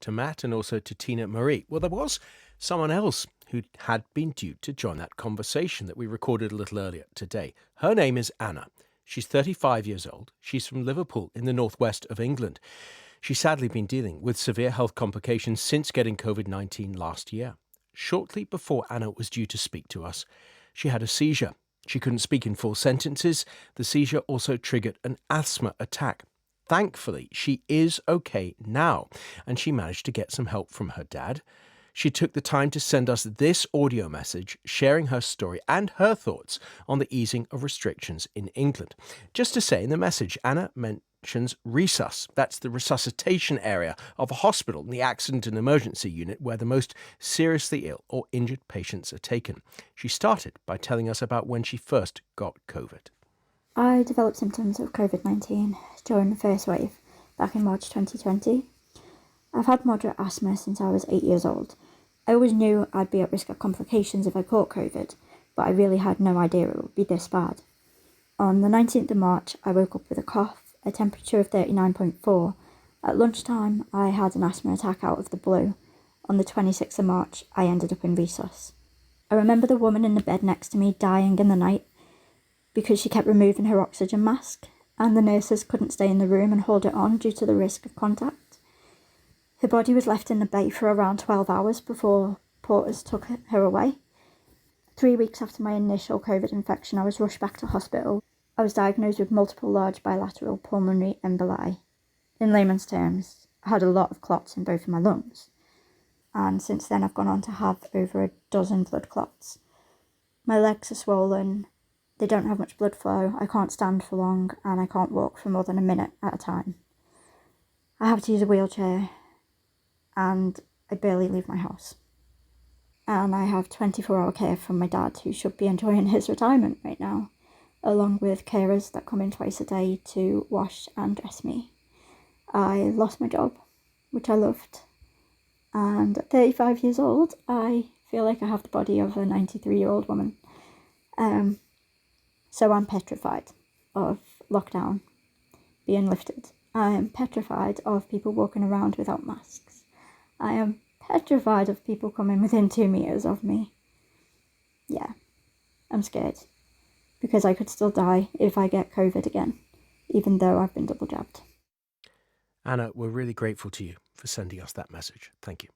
to Matt and also to Tina Marie. Well, there was someone else who had been due to join that conversation that we recorded a little earlier today. Her name is Anna. She's 35 years old. She's from Liverpool in the northwest of England. She's sadly been dealing with severe health complications since getting COVID-19 last year. Shortly before Anna was due to speak to us, she had a seizure. She couldn't speak in full sentences. The seizure also triggered an asthma attack. Thankfully, she is okay now, and she managed to get some help from her dad. She took the time to send us this audio message sharing her story and her thoughts on the easing of restrictions in England. Just to say in the message, Anna mentions resus. That's the resuscitation area of a hospital in the accident and emergency unit where the most seriously ill or injured patients are taken. She started by telling us about when she first got COVID. I developed symptoms of COVID-19 during the first wave back in March 2020. I've had moderate asthma since I was 8 years old. I always knew I'd be at risk of complications if I caught COVID, but I really had no idea it would be this bad. On the 19th of March, I woke up with a cough, a temperature of 39.4. At lunchtime, I had an asthma attack out of the blue. On the 26th of March, I ended up in resus. I remember the woman in the bed next to me dying in the night because she kept removing her oxygen mask, and the nurses couldn't stay in the room and hold it on due to the risk of contact. Her body was left in the bay for around 12 hours before porters took her away. 3 weeks after my initial COVID infection, I was rushed back to hospital. I was diagnosed with multiple large bilateral pulmonary emboli. In layman's terms, I had a lot of clots in both of my lungs, and since then I've gone on to have over a dozen blood clots. My legs are swollen, they don't have much blood flow, I can't stand for long, and I can't walk for more than a minute at a time. I have to use a wheelchair, and I barely leave my house. And I have 24-hour care from my dad, who should be enjoying his retirement right now, along with carers that come in twice a day to wash and dress me. I lost my job, which I loved, and at 35 years old, I feel like I have the body of a 93-year-old woman. So I'm petrified of lockdown being lifted. I am petrified of people walking around without masks. I am petrified of people coming within 2 meters of me. Yeah, I'm scared because I could still die if I get COVID again, even though I've been double jabbed. Anna, we're really grateful to you for sending us that message. Thank you.